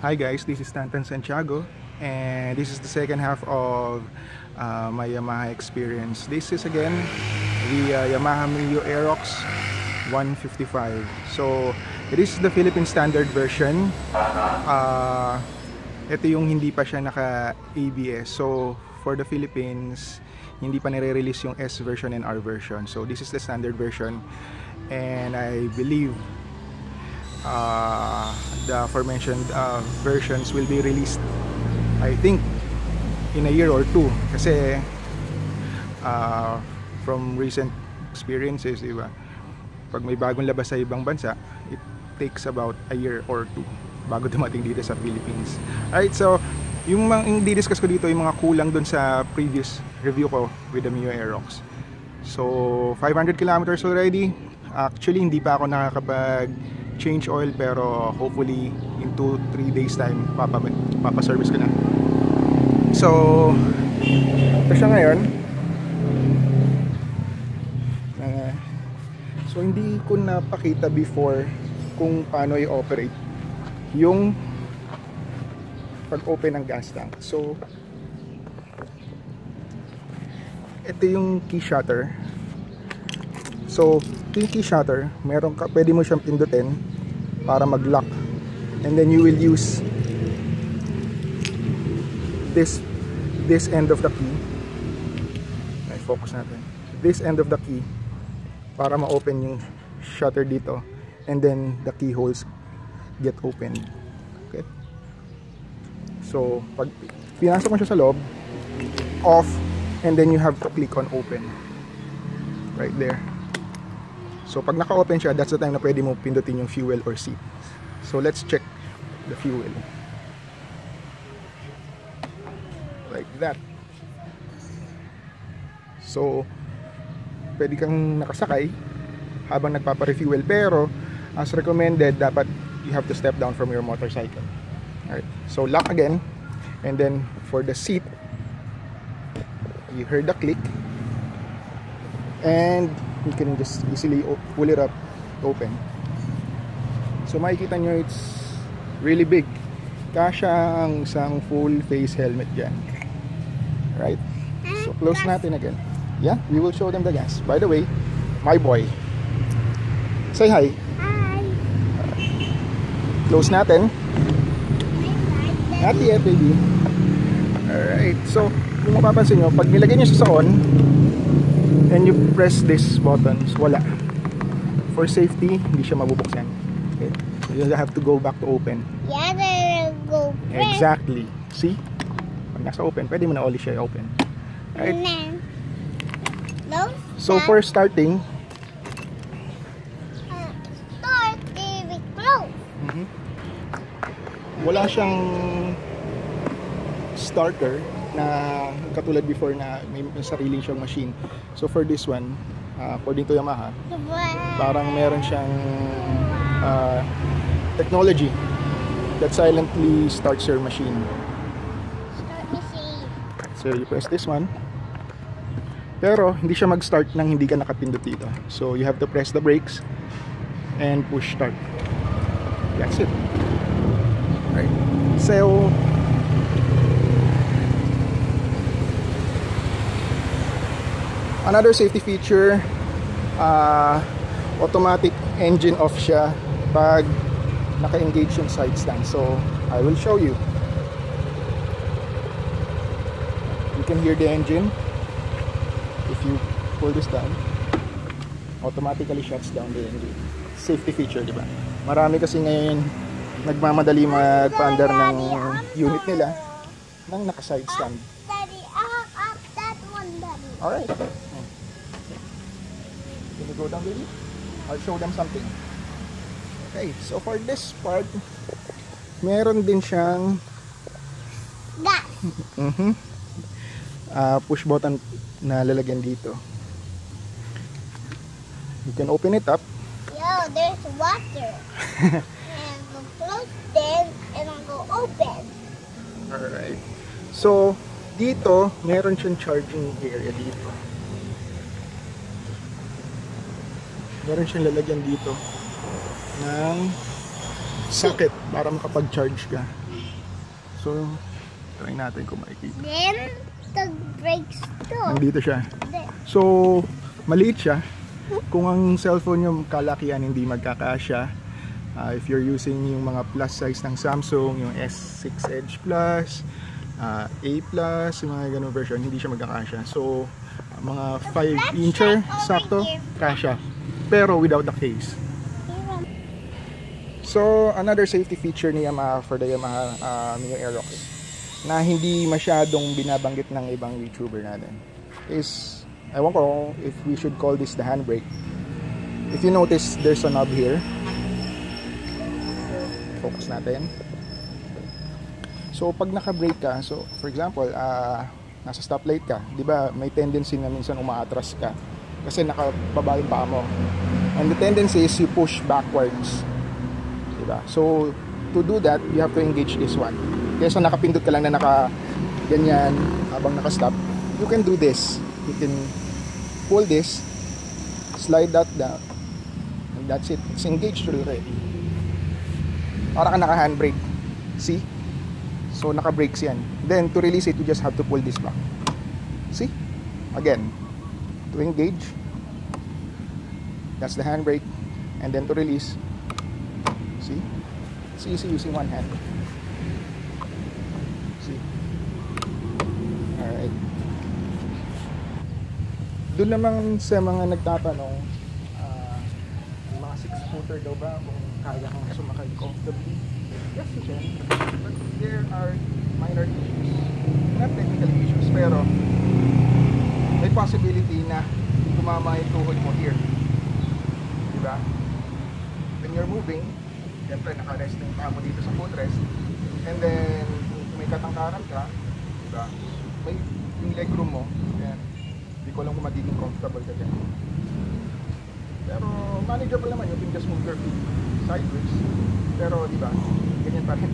Hi guys, this is Tantan Santiago, and this is the second half of my Yamaha experience. This is again the Yamaha Mio Aerox 155. So this is the Philippine standard version. Ito yung hindi pa siya naka-ABS. So for the Philippines, hindi pa nire-release yung S version and R version. So this is the standard version, and I believe the aforementioned versions will be released, I think, in a year or two, kasi from recent experiences, diba, pag may bagong labas sa ibang bansa, it takes about a year or two bago dumating dito sa Philippines. Alright, so yung di-discuss ko dito yung mga kulang dun sa previous review ko with the Mio Aerox. So 500 kilometers already. Actually hindi pa ako nakakapag change oil, pero hopefully in 2-3 days time papaservice ko na. So ito siya ngayon. So hindi ko napakita before kung paano i-operate yung pag-open ng gas tank. So ito yung key shutter. So yung key shutter, pwede mo siyang pindutin para mag-lock, and then you will use this end of the key. Ay, focus natin. This end of the key para ma-open yung shutter dito, and then the keyholes get opened. Okay? So pag pinasok mo siya sa loob, off, and then you have to click on open right there. So pag naka-open siya, that's the time na pwede mo pindutin yung fuel or seat. So let's check the fuel. Like that. So pwede kang nakasakay habang nagpapa-refuel, pero as recommended, dapat you have to step down from your motorcycle. Alright, so lock again, and then for the seat, you heard the click, and you can just easily pull it up, open. So makikita nyo, it's really big. Kasya ang isang full face helmet dyan. Right? So close natin again. Yeah, we will show them the gas. By the way, my boy, say hi. Hi. Close natin. Not yet, baby. Alright, so kung mapapansin nyo, pag nilagay nyo siya sa on and you press this buttons, wala. For safety, hindi siya mabubuksan. Okay? So you have to go back to open. Yeah, there go. Exactly. See? Pag nasa open, pwede mo na ulit siya open. Right? No. So for starting, Start TV close. wala siyang starter na katulad before na may sariling siyang machine. So for this one, according to Yamaha, parang meron siyang technology that silently starts your machine. Start machine. So you press this one, pero hindi siya mag-start nang hindi ka nakapindot dito. So you have to press the brakes and push start. That's it. Right. So another safety feature, automatic engine off siya pag naka-engage yung side stand. So I will show you. You can hear the engine. If you pull this down, automatically shuts down the engine. Safety feature, di ba? Marami kasi ngayon nagmamadali magpaandar ng unit nila nang naka-side stand. Daddy, up that one, Daddy. Alright. Can you go down, baby? I'll show them something. Okay, so for this part, meron din siyang Gas. push button na lalagyan dito. You can open it up. Yo, there's water. And go close then, and I'll go open. Alright. So, dito, meron siyang charging area dito. Meron siyang lalagyan dito ng socket para makapag-charge ka. So, try natin kung makikita. Then, the brakes too. Nandito siya. So, maliit siya. Kung ang cellphone nyo kalakihan, hindi magkakasya. If you're using yung mga plus size ng Samsung, yung S6 Edge Plus, A Plus, yung mga ganun version, hindi siya magkakasya. So, mga 5 incher, sakto, kasya. Pero without the case. So, another safety feature ni Yamaha for the Yamaha Mio Aerox na hindi masyadong binabanggit ng ibang YouTuber natin is, ewan ko if we should call this the handbrake. If you notice, there's a knob here. Focus natin. So, pag naka-brake ka, so for example, nasa stoplight ka, di ba may tendency na minsan umaatras ka kasi nakababa yung paa mo. And the tendency is you push backwards. Diba? So, to do that, you have to engage this one. Kaya so nakapindot ka lang na ganyan habang naka-stop, you can do this. You can pull this, slide that down, and that's it. It's engaged already. Para ka naka-handbrake. See? So, naka-brakes yan. Then, to release it, you just have to pull this back. See? Again, to engage, that's the handbrake. And then to release, see? It's easy using one hand. See? Alright. Doon naman sa mga nagtatanong, yung mga 6-footer daw ba kung kaya kang sumakay comfortably? Yes, you can. But there are minor issues. Not technical issues, pero may possibility na tumama yung tuhod mo here. Diba? When you're moving, siyempre naka-rest na yung paa mo dito sa footrest. And then, kung may katangkaran ka, diba? May yung legroom mo, then, hindi ko lang kung magiging comfortable ka dyan. Pero, manageable naman, you can just move your feet sideways. Pero, diba? Ganyan pa rin.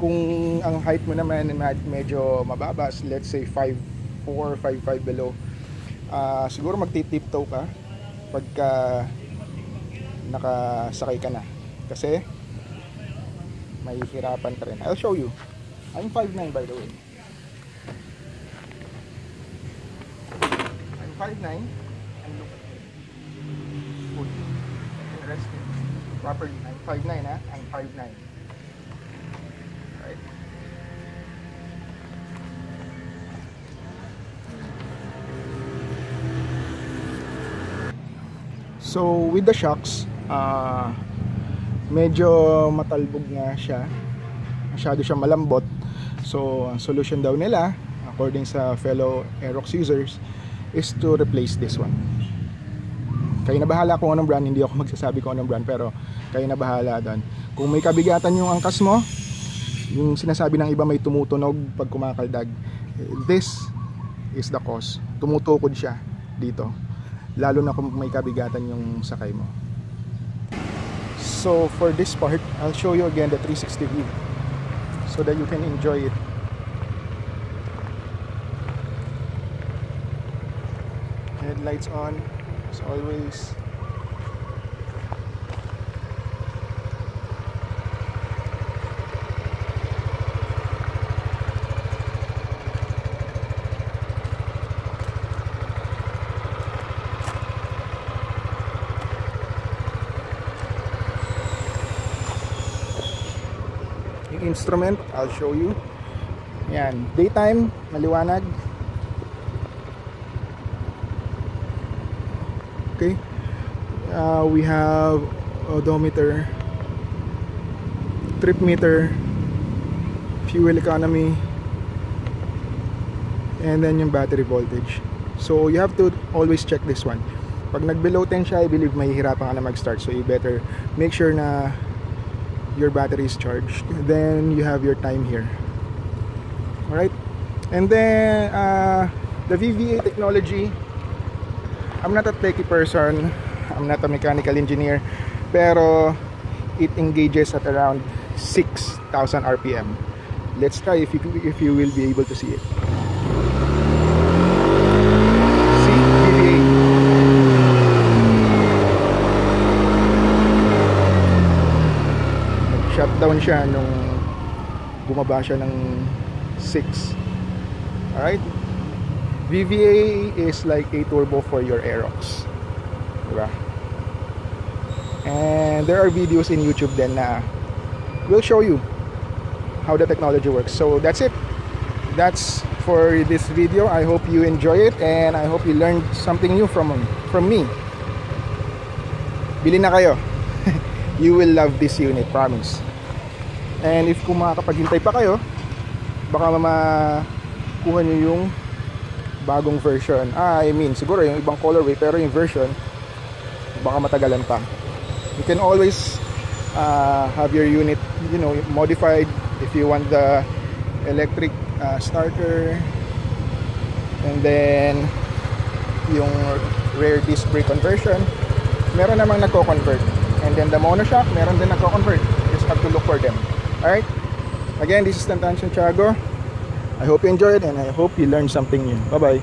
Kung ang height mo naman medyo mababa, let's say 5'4", 5'5" below, siguro magtitiptoe ka pagka nakasakay ka na kasi may hirapan ka rin. I'll show you. I'm 5'9" by the way. I'm 5'9" and look at me. Good. Rest it properly. I'm 5'9", ha? I'm 5'9". So with the shocks, medyo matalbog nga siya, masyado siyang malambot. So ang solution daw nila, according sa fellow Aerox users, is to replace this one. Kayo na bahala kung anong brand, hindi ako magsasabi kung anong brand, pero kayo na bahala doon. Kung may kabigatan yung angkas mo, yung sinasabi ng iba may tumutunog pag kumakaldag, this is the cause. Tumutukod siya dito, lalo na kung may kabigatan yung sakay mo. So for this part, I'll show you again the 360 view so that you can enjoy it. Headlights on as always. Instrument, I'll show you. Yan, daytime, maliwanag. Okay. We have odometer, trip meter, fuel economy, and then yung battery voltage. So you have to always check this one. Pag nag below 10 siya, I believe mahihirapan ka na mag-start. So you better make sure na your battery is charged. Then you have your time here. Alright, and then the VVA technology, I'm not a techie person, I'm not a mechanical engineer, pero it engages at around 6,000 RPM. Let's try if you will be able to see it. down siya nung bumaba siya ng 6. Alright, VVA is like a turbo for your Aerox, diba? And there are videos in YouTube then na will show you how the technology works. So that's it. That's for this video. I hope you enjoy it and I hope you learned something new from me. Bili na kayo. You will love this unit, promise. And if kung makakapaghintay pa kayo, baka makuha nyo yung bagong version. I mean, siguro yung ibang colorway, pero yung version baka matagalan pa. You can always have your unit, you know, modified if you want the electric starter, and then yung rear disc brake conversion meron namang nagko-convert, and then the monoshock meron din nagko-convert. Just have to look for them. Alright, again, this is Tantan Santiago. I hope you enjoyed and I hope you learned something new. Bye bye.